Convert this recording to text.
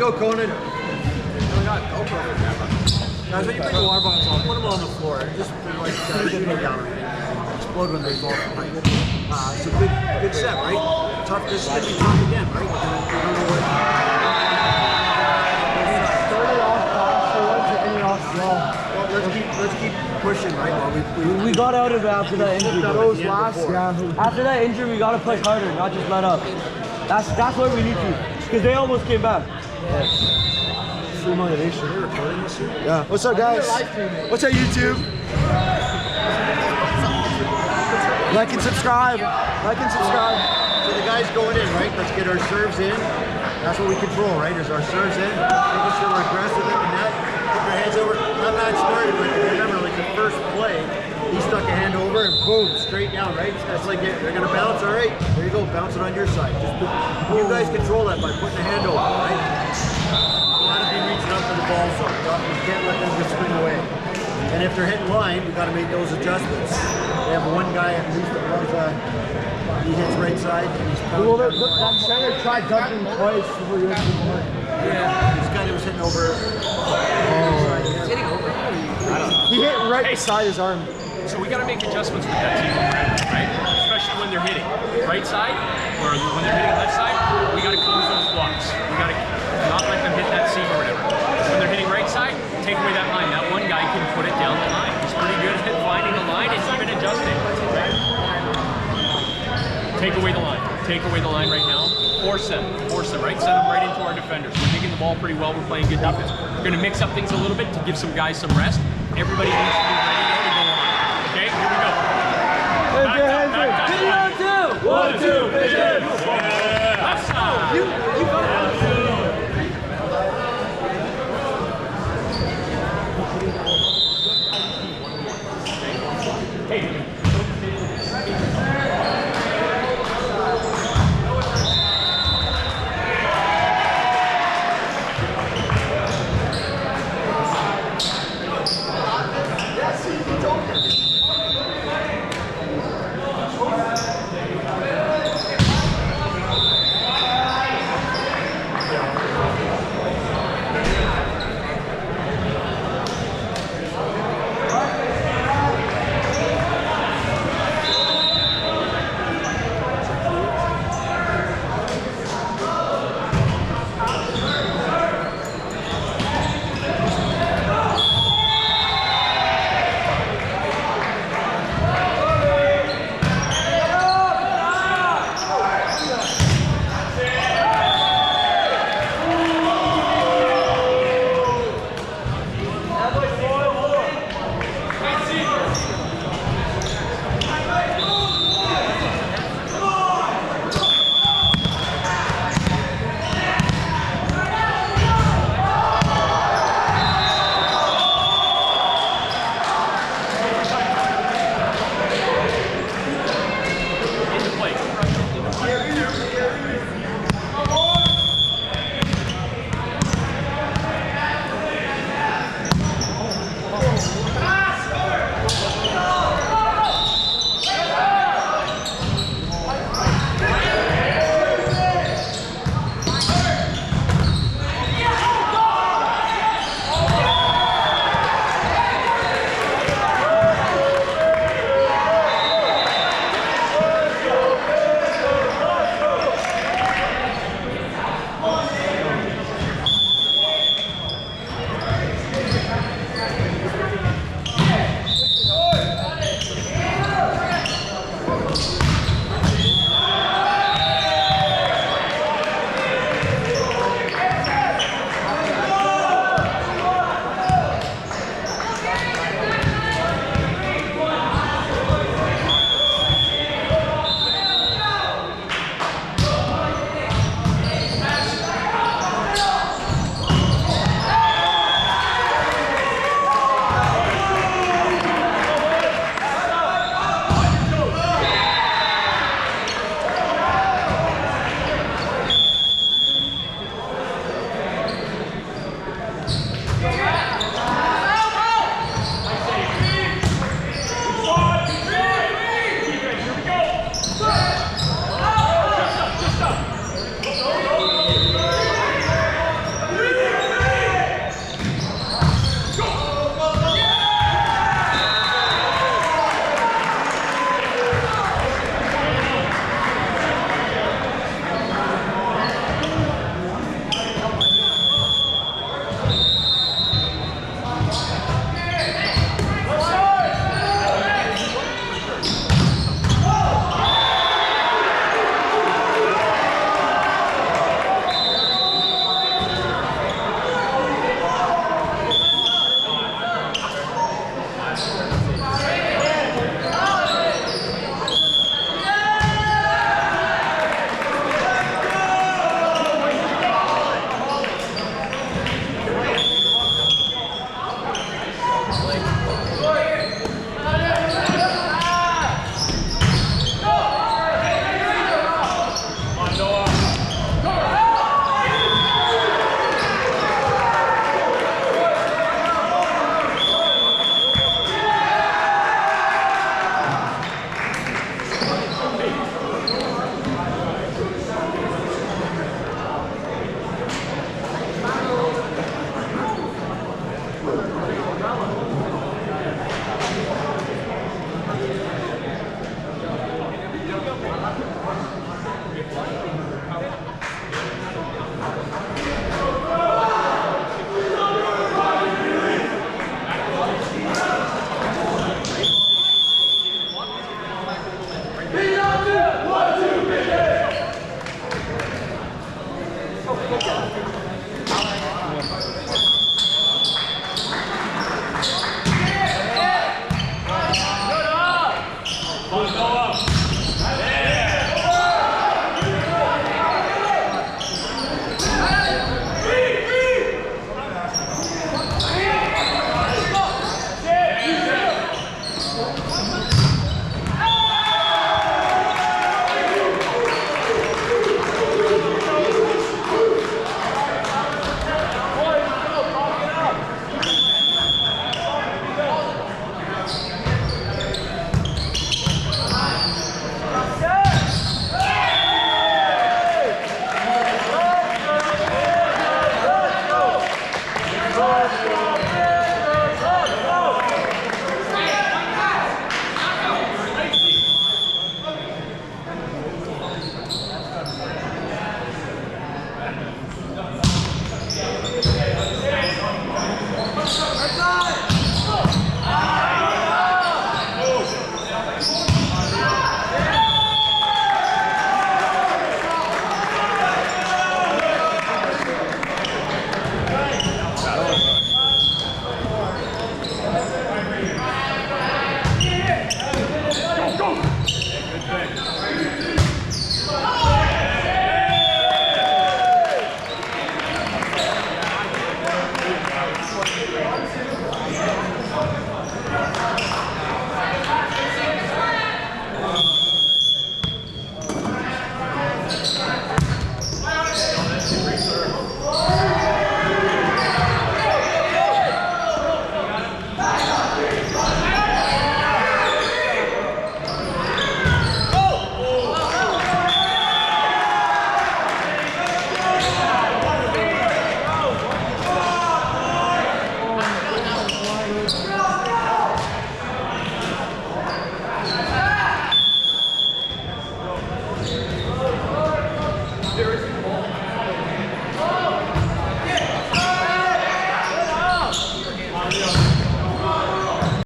go, Conan. Guys, when you bring the water bottles on, put them on the floor and just like shoot them down and explode when they fall from height. It's a good set, right? Tough. This is gonna be tough again, right? We don't know what. Started off fast, so what's the ending off slow? Well, let's keep pushing, right? Well, We got out of it after that injury. Those last, After that injury, we gotta push harder, not just let up. That's what we need to, because they almost came back. free motivation. You're recording this year? Yeah. What's up, guys? What's up, YouTube? Like and subscribe. Like and subscribe. So the guys going in, right? Let's get our serves in. That's what we control, right? Is our serves in. Making sure we're aggressive in the net. Put our hands over. That match started, like, remember, like the first play, he stuck a hand over and boom, straight down, right? That's like they're gonna bounce. All right, there you go. Bounce it on your side. You guys control that by putting a hand over, right? You want to be reaching up for the ball zone. You can't let them just swing away. And if they're hitting line, we got to make those adjustments. We have one guy at least that loves, he hits right side and he's Well, that center tried dunking twice before you went to the line. yeah, this guy that was hitting over. He's hitting over. He hit right beside his arm. So we got to make adjustments with that team, right? Especially when they're hitting right side, or when they're hitting left side, we got to close those blocks. We got to not let them hit that seam or whatever. When they're hitting right side, take away that line. That one guy can put it down the line. He's pretty good at finding the line and even adjusting. Take away the line. Take away the line right now. Force them, right? Send them right into our defenders. We're taking the ball pretty well. We're playing good defense. We're going to mix up things a little bit to give some guys some rest. Everybody needs to be ready now to go on. Okay, here we go. Back up. 1, 2, 1, 2.